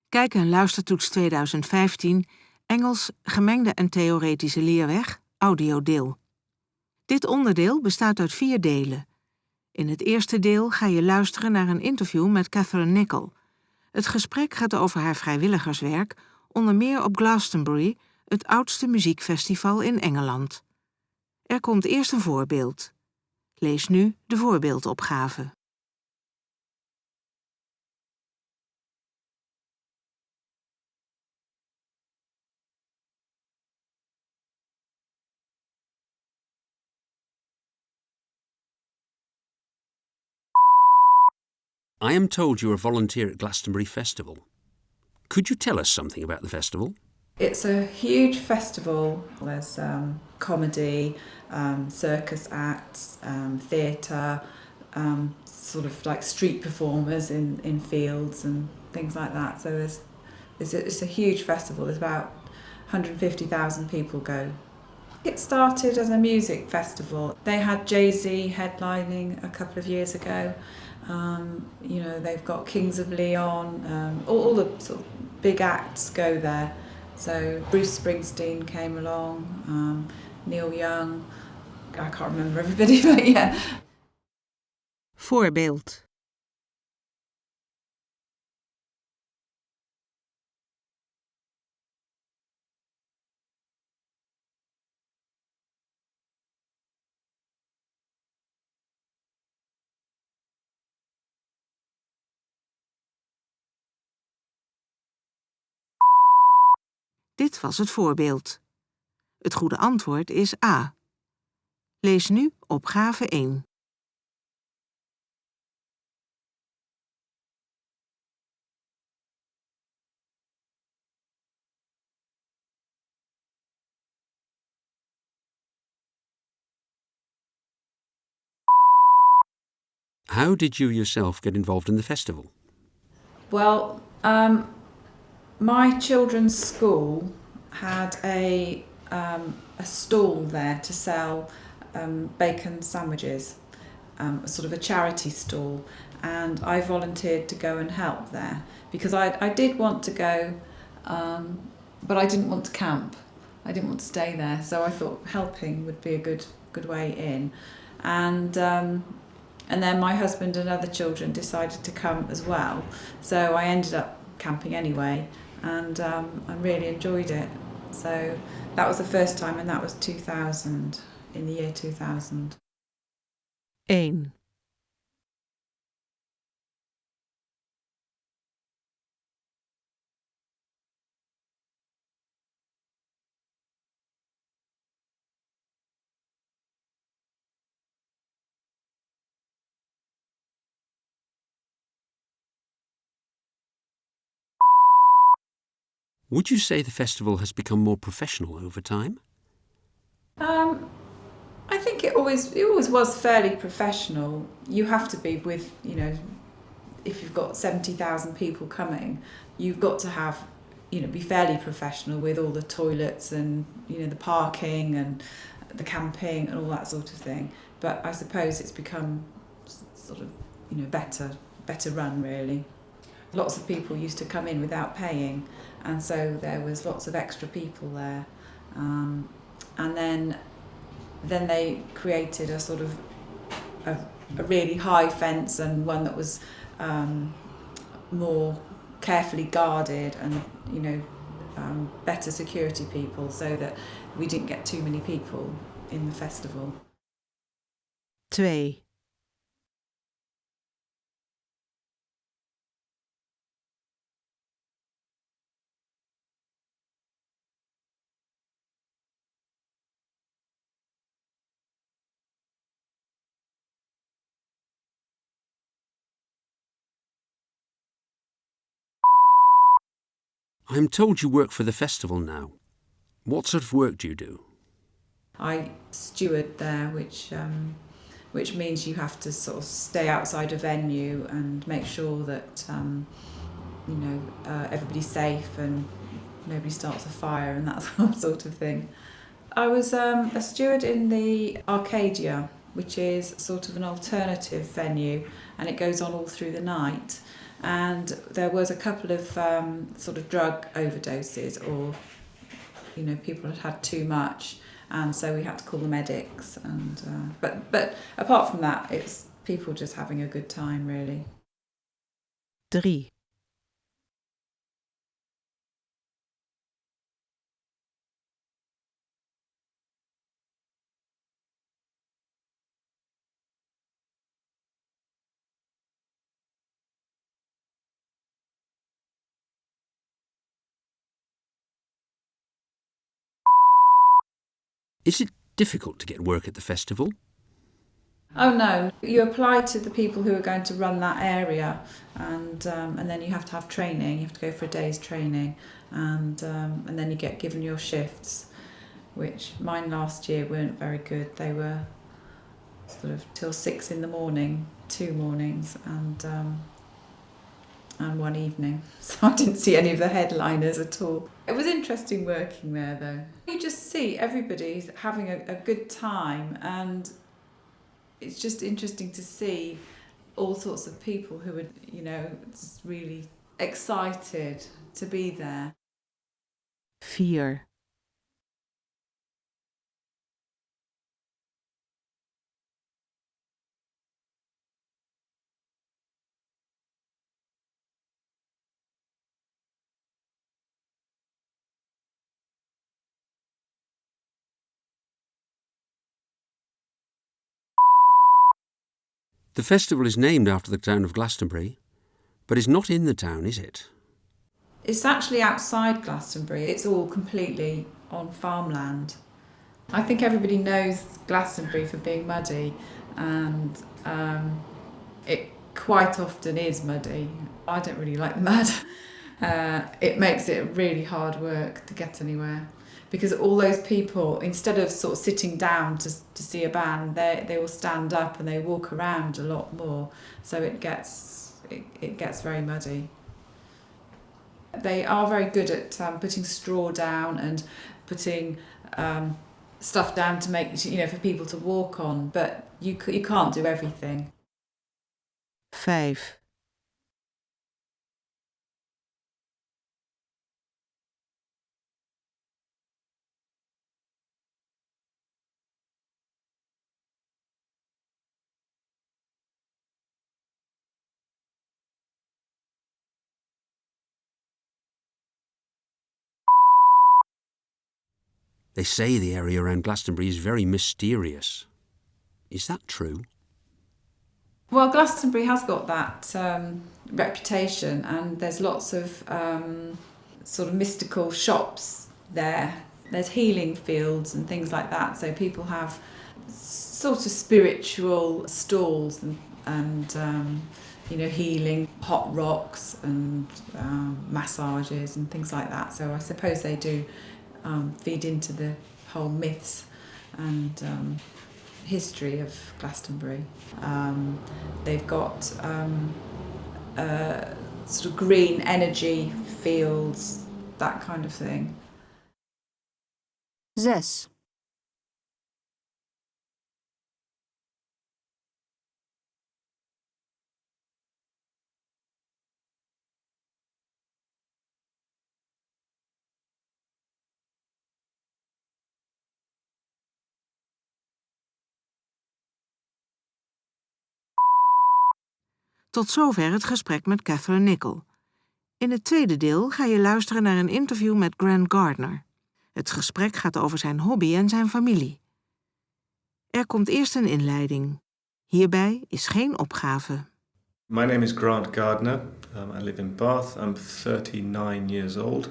Kijk en luistertoets 2015, Engels, gemengde en theoretische leerweg, Audiodeel. Dit onderdeel bestaat uit 4 delen. In het eerste deel ga je luisteren naar een interview met Catherine Nicol. Het gesprek gaat over haar vrijwilligerswerk, onder meer op Glastonbury, het oudste muziekfestival in Engeland. Er komt eerst een voorbeeld. Lees nu de voorbeeldopgave. I am told you're a volunteer at Glastonbury Festival. Could you tell us something about the festival? It's a huge festival. There's comedy, circus acts, theatre, sort of like street performers in fields and things like that. So it's a huge festival. There's about 150,000 people go. It started as a music festival. They had Jay-Z headlining a couple of years ago. They've got Kings of Leon. All the sort of big acts go there. So Bruce Springsteen came along, Neil Young. I can't remember everybody, but yeah. Voorbeeld. Dit was het voorbeeld. Het goede antwoord is A. Lees nu opgave 1. How did you yourself get involved in the festival? Well, my children's school had a stall there to sell bacon sandwiches, sort of a charity stall, and I volunteered to go and help there because I did want to go, but I didn't want to camp. I didn't want to stay there, so I thought helping would be a good way in, and then my husband and other children decided to come as well, so I ended up camping anyway, and I really enjoyed it. So that was the first time, and that was 2000, in the year 2000. 1. Would you say the festival has become more professional over time? I think it always was fairly professional. You have to be with, if you've got 70,000 people coming, you've got to have, be fairly professional with all the toilets and, the parking and the camping and all that sort of thing. But I suppose it's become sort of, better run really. Lots of people used to come in without paying, and so there was lots of extra people there. And then they created a sort of a really high fence and one that was more carefully guarded and better security people so that we didn't get too many people in the festival. 2. I'm told you work for the festival now. What sort of work do you do? I steward there, which means you have to sort of stay outside a venue and make sure that everybody's safe and nobody starts a fire and that sort of thing. I was a steward in the Arcadia, which is sort of an alternative venue, and it goes on all through the night. and there was a couple of sort of drug overdoses, or people had too much, and so we had to call the medics. And but apart from that, it's people just having a good time, really. 3. Is it difficult to get work at the festival? Oh no, you apply to the people who are going to run that area, and then you have to have training. You have to go for a day's training, and then you get given your shifts, which mine last year weren't very good. They were sort of till 6 in the morning, 2 mornings, and one evening. So I didn't see any of the headliners at all. It was interesting working there, though. You just see everybody's having a good time, and it's just interesting to see all sorts of people who are, just really excited to be there. 4. The festival is named after the town of Glastonbury, but is not in the town, is it? It's actually outside Glastonbury. It's all completely on farmland. I think everybody knows Glastonbury for being muddy, and it quite often is muddy. I don't really like the mud. It makes it really hard work to get anywhere, because all those people, instead of sort of sitting down to see a band, they will stand up and they walk around a lot more. So it gets very muddy. They are very good at putting straw down and putting stuff down to make, for people to walk on, but you can't do everything. 5. They say the area around Glastonbury is very mysterious. Is that true? Well, Glastonbury has got that reputation, and there's lots of sort of mystical shops there. There's healing fields and things like that, so people have sort of spiritual stalls and healing, hot rocks and massages and things like that. So I suppose they do feed into the whole myths and history of Glastonbury. They've got sort of green energy fields, that kind of thing. 6. Tot zover het gesprek met Catherine Nicol. In het tweede deel ga je luisteren naar een interview met Grant Gardner. Het gesprek gaat over zijn hobby en zijn familie. Er komt eerst een inleiding. Hierbij is geen opgave. My name is Grant Gardner. I live in Bath. I'm 39 years old,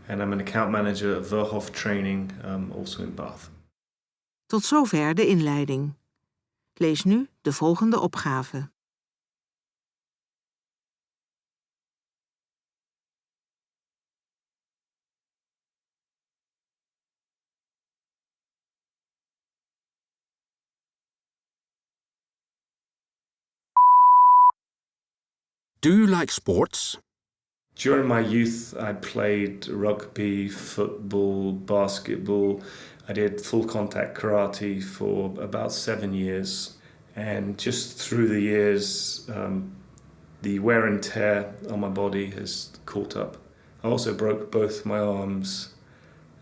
and I'm an account manager at Verhoef Training, also in Bath. Tot zover de inleiding. Lees nu de volgende opgave. Do you like sports? During my youth, I played rugby, football, basketball. I did full contact karate for about 7 years. And just through the years, the wear and tear on my body has caught up. I also broke both my arms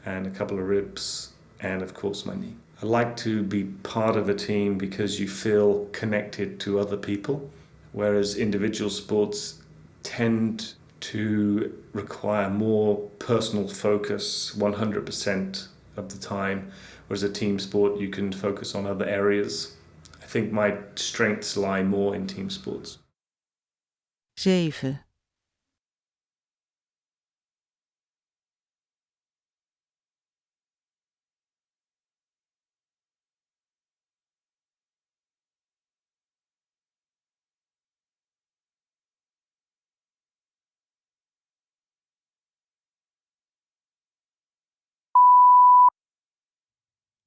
and a couple of ribs and of course my knee. I like to be part of a team because you feel connected to other people, whereas individual sports tend to require more personal focus 100% of the time, whereas a team sport you can focus on other areas. I think my strengths lie more in team sports. 7.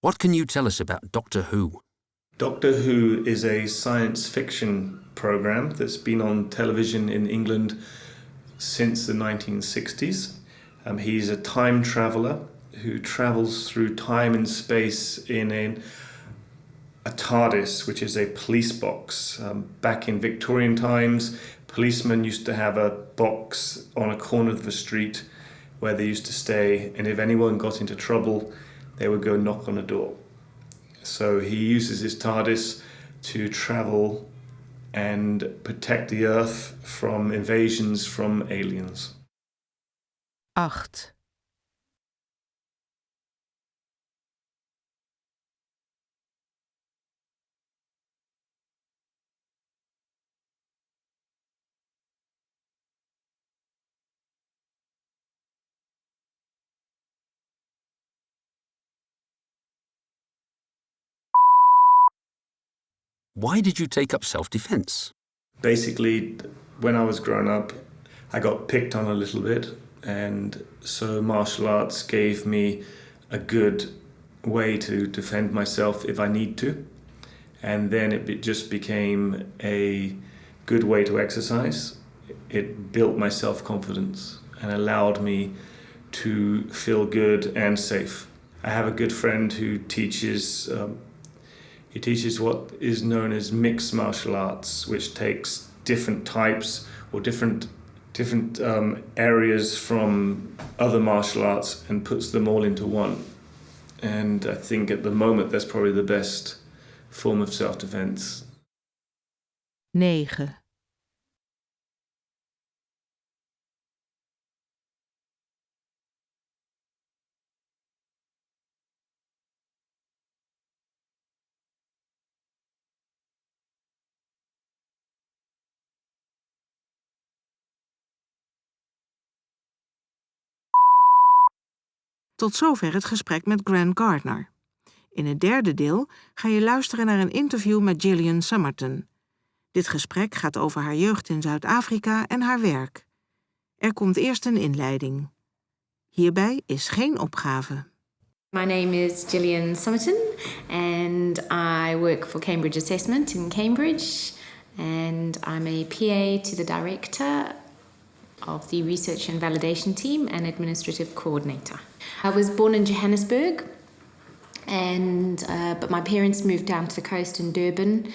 What can you tell us about Doctor Who? Doctor Who is a science fiction program that's been on television in England since the 1960s. He's a time traveller who travels through time and space in a TARDIS, which is a police box. Back in Victorian times, policemen used to have a box on a corner of the street where they used to stay, and if anyone got into trouble, they would go knock on a door. So he uses his TARDIS to travel and protect the Earth from invasions from aliens. 8. Why did you take up self-defense? Basically, when I was growing up, I got picked on a little bit, and so martial arts gave me a good way to defend myself if I need to. And then it just became a good way to exercise. It built my self-confidence and allowed me to feel good and safe. I have a good friend who teaches what is known as mixed martial arts, which takes different types or different areas from other martial arts and puts them all into one. And I think at the moment that's probably the best form of self-defense. 9. Tot zover het gesprek met Grant Gardner. In het derde deel ga je luisteren naar een interview met Gillian Somerton. Dit gesprek gaat over haar jeugd in Zuid-Afrika en haar werk. Er komt eerst een inleiding. Hierbij is geen opgave. My name is Gillian Somerton and I work for Cambridge Assessment in Cambridge, and I'm a PA to the director of the Research and Validation Team and Administrative Coordinator. I was born in Johannesburg, but my parents moved down to the coast in Durban,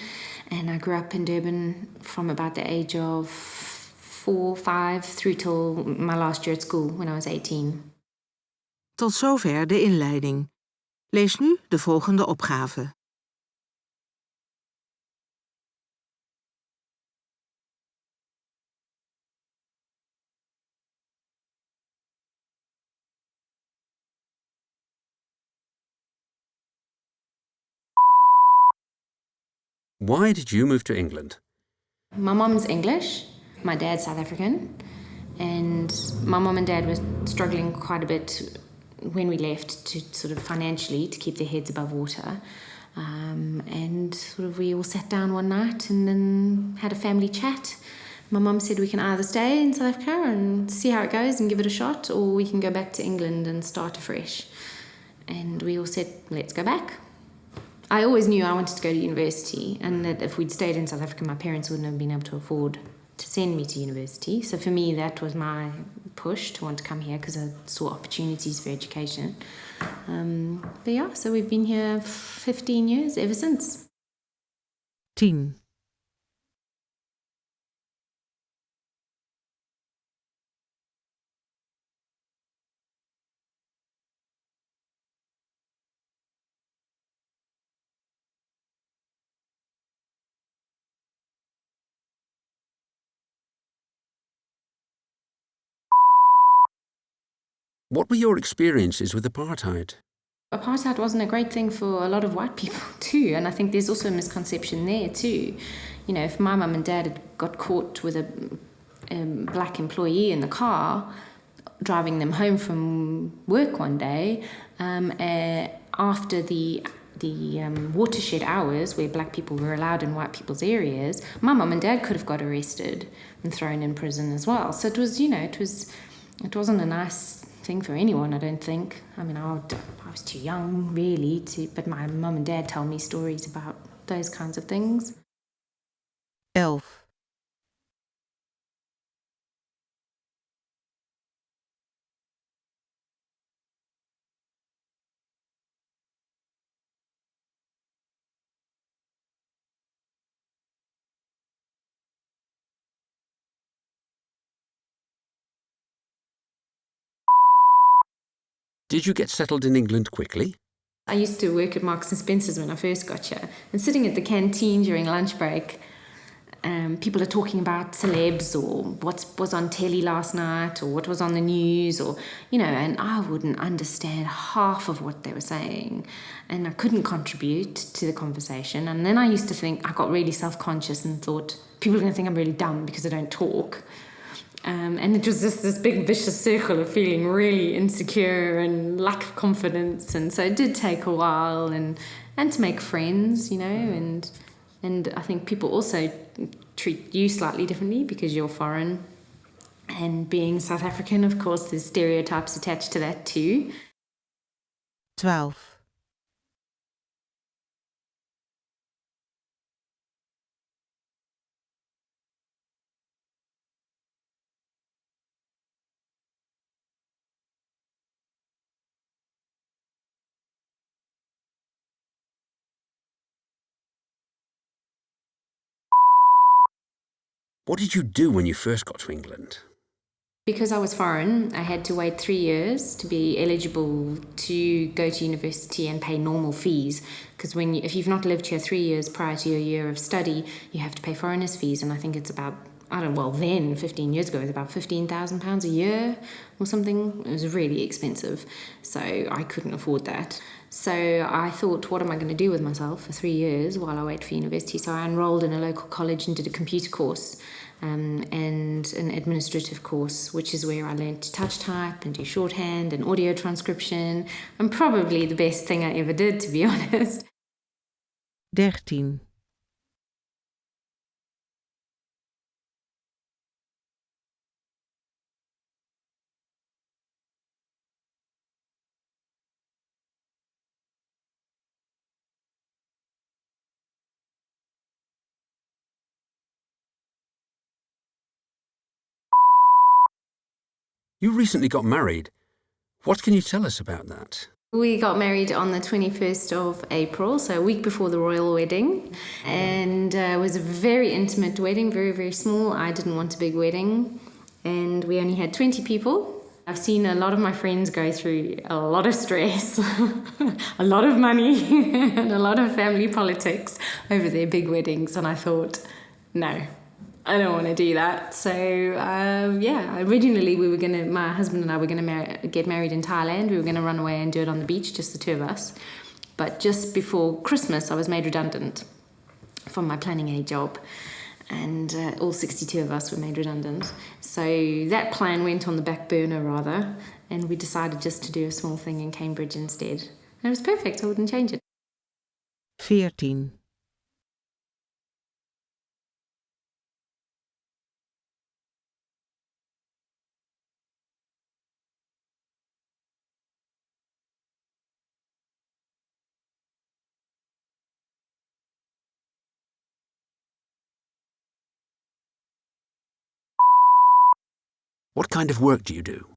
and I grew up in Durban from about the age of 4, 5 through till my last year at school when I was 18. Tot zover de inleiding. Lees nu de volgende opgave. Why did you move to England? My mom's English, my dad's South African, and my mom and dad were struggling quite a bit when we left to sort of financially to keep their heads above water. And sort of we all sat down one night and then had a family chat. My mum said we can either stay in South Africa and see how it goes and give it a shot, or we can go back to England and start afresh. And we all said, let's go back. I always knew I wanted to go to university, and that if we'd stayed in South Africa, my parents wouldn't have been able to afford to send me to university. So for me, that was my push to want to come here because I saw opportunities for education. But yeah, so we've been here 15 years ever since. 10. What were your experiences with apartheid? Apartheid wasn't a great thing for a lot of white people too, and I think there's also a misconception there too. You know, if my mum and dad had got caught with a black employee in the car, driving them home from work one day, after the watershed hours where black people were allowed in white people's areas, my mum and dad could have got arrested and thrown in prison as well. So it was, it wasn't a nice thing for anyone, I don't think. I mean, I was too young really but my mum and dad tell me stories about those kinds of things. 11. Did you get settled in England quickly? I used to work at Marks and Spencer's when I first got here, and sitting at the canteen during lunch break, people are talking about celebs or what was on telly last night or what was on the news or, and I wouldn't understand half of what they were saying and I couldn't contribute to the conversation. And then I used to think, I got really self-conscious and thought, people are going to think I'm really dumb because I don't talk. And it was just this big vicious circle of feeling really insecure and lack of confidence. And so it did take a while and to make friends, and I think people also treat you slightly differently because you're foreign. And being South African, of course, there's stereotypes attached to that too. 12. What did you do when you first got to England? Because I was foreign, I had to wait 3 years to be eligible to go to university and pay normal fees. Because if you've not lived here 3 years prior to your year of study, you have to pay foreigners' fees. And I think it's about, then 15 years ago, it was about £15,000 a year or something. It was really expensive. So I couldn't afford that. So I thought, what am I going to do with myself for 3 years while I wait for university? So I enrolled in a local college and did a computer course. And an administrative course, which is where I learned to touch type and do shorthand and audio transcription, and probably the best thing I ever did, to be honest. 13. You recently got married. What can you tell us about that? We got married on the 21st of April, so a week before the royal wedding. And it was a very intimate wedding, very, very small. I didn't want a big wedding. And we only had 20 people. I've seen a lot of my friends go through a lot of stress, a lot of money, and a lot of family politics over their big weddings. And I thought, no, I don't want to do that. So, originally my husband and I were going to get married in Thailand. We were going to run away and do it on the beach, just the two of us. But just before Christmas, I was made redundant from my planning aid job. And all 62 of us were made redundant. So that plan went on the back burner, rather. And we decided just to do a small thing in Cambridge instead. And it was perfect. I wouldn't change it. 14. What kind of work do you do?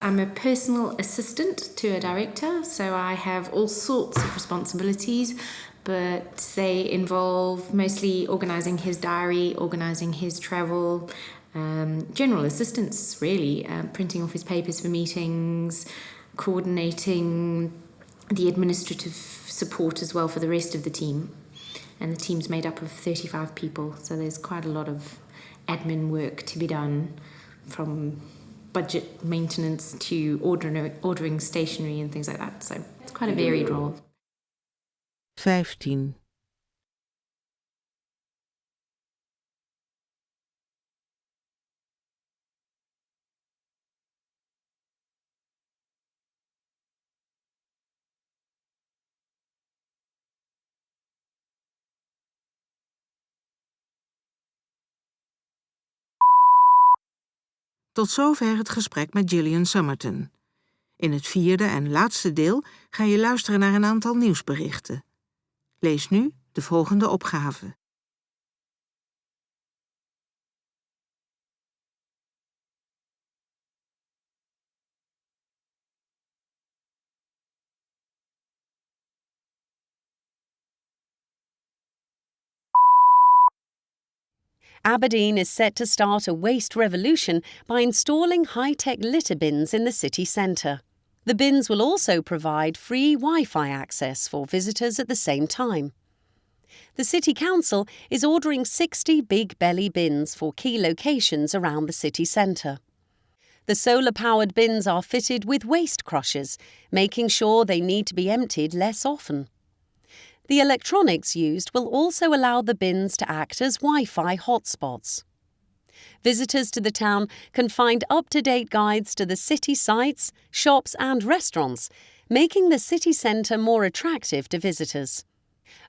I'm a personal assistant to a director, so I have all sorts of responsibilities, but they involve mostly organising his diary, organising his travel, general assistance really, printing off his papers for meetings, coordinating the administrative support as well for the rest of the team. And the team's made up of 35 people, so there's quite a lot of admin work to be done from budget maintenance to ordering stationery and things like that. So it's quite a varied role. 15. Tot zover het gesprek met Gillian Somerton. In het vierde en laatste deel ga je luisteren naar een aantal nieuwsberichten. Lees nu de volgende opgave. Aberdeen is set to start a waste revolution by installing high-tech litter bins in the city centre. The bins will also provide free Wi-Fi access for visitors at the same time. The City Council is ordering 60 big belly bins for key locations around the city centre. The solar-powered bins are fitted with waste crushers, making sure they need to be emptied less often. The electronics used will also allow the bins to act as Wi-Fi hotspots. Visitors to the town can find up-to-date guides to the city sites, shops and restaurants, making the city centre more attractive to visitors.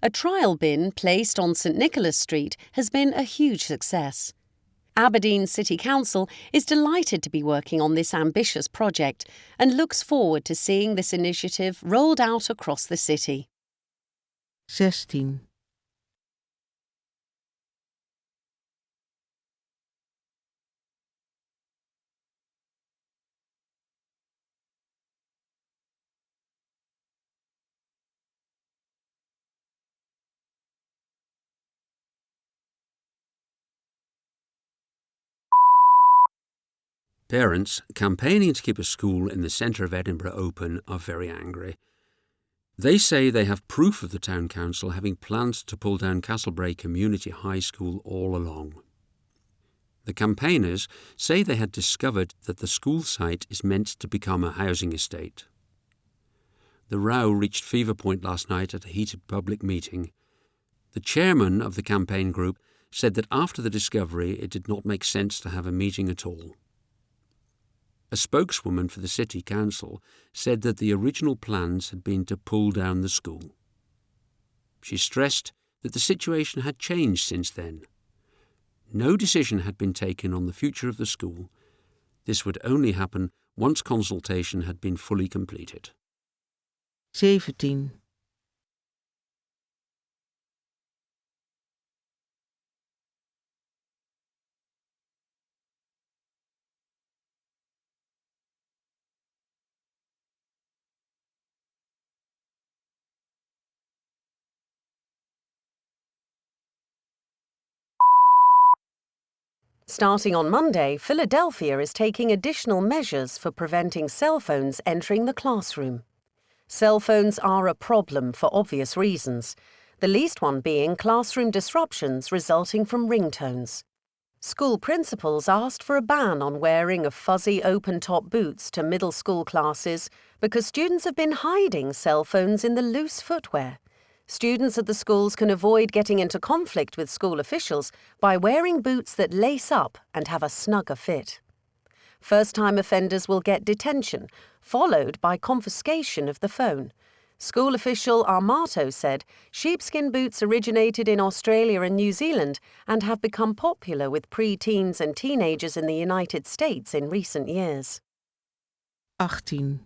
A trial bin placed on St Nicholas Street has been a huge success. Aberdeen City Council is delighted to be working on this ambitious project and looks forward to seeing this initiative rolled out across the city. 16. Parents campaigning to keep a school in the centre of Edinburgh open are very angry. They say they have proof of the town council having planned to pull down Castlebrae Community High School all along. The campaigners say they had discovered that the school site is meant to become a housing estate. The row reached fever point last night at a heated public meeting. The chairman of the campaign group said that after the discovery it did not make sense to have a meeting at all. A spokeswoman for the City Council said that the original plans had been to pull down the school. She stressed that the situation had changed since then. No decision had been taken on the future of the school. This would only happen once consultation had been fully completed. 17. Starting on Monday, Philadelphia is taking additional measures for preventing cell phones entering the classroom. Cell phones are a problem for obvious reasons, the least one being classroom disruptions resulting from ringtones. School principals asked for a ban on wearing of fuzzy open-top boots to middle school classes because students have been hiding cell phones in the loose footwear. Students at the schools can avoid getting into conflict with school officials by wearing boots that lace up and have a snugger fit. First-time offenders will get detention, followed by confiscation of the phone. School official Armato said sheepskin boots originated in Australia and New Zealand and have become popular with pre-teens and teenagers in the United States in recent years. 18.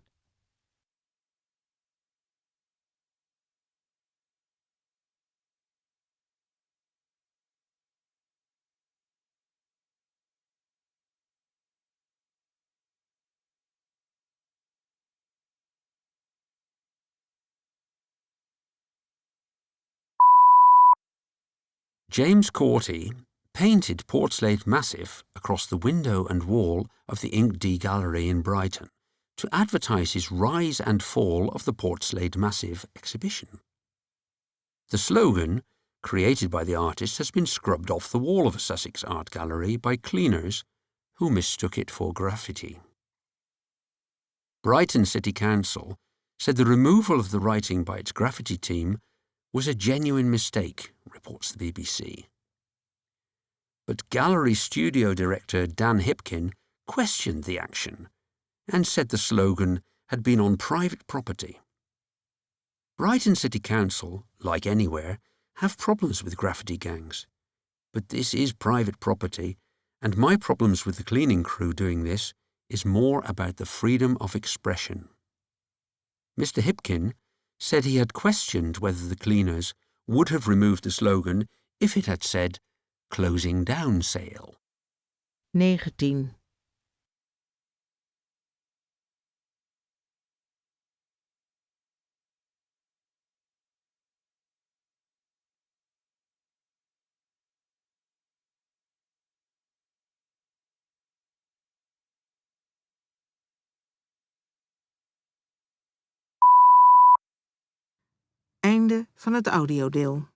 James Corty painted Portslade Massif across the window and wall of the Ink D Gallery in Brighton to advertise his Rise and Fall of the Portslade Massif exhibition. The slogan, created by the artist, has been scrubbed off the wall of a Sussex art gallery by cleaners who mistook it for graffiti. Brighton City Council said the removal of the writing by its graffiti team was a genuine mistake, reports the BBC. But gallery studio director Dan Hipkin questioned the action and said the slogan had been on private property. Brighton City Council, like anywhere, have problems with graffiti gangs. But this is private property, and my problems with the cleaning crew doing this is more about the freedom of expression. Mr. Hipkin said he had questioned whether the cleaners would have removed the slogan if it had said, "Closing down sale." 19. Einde van het audiodeel.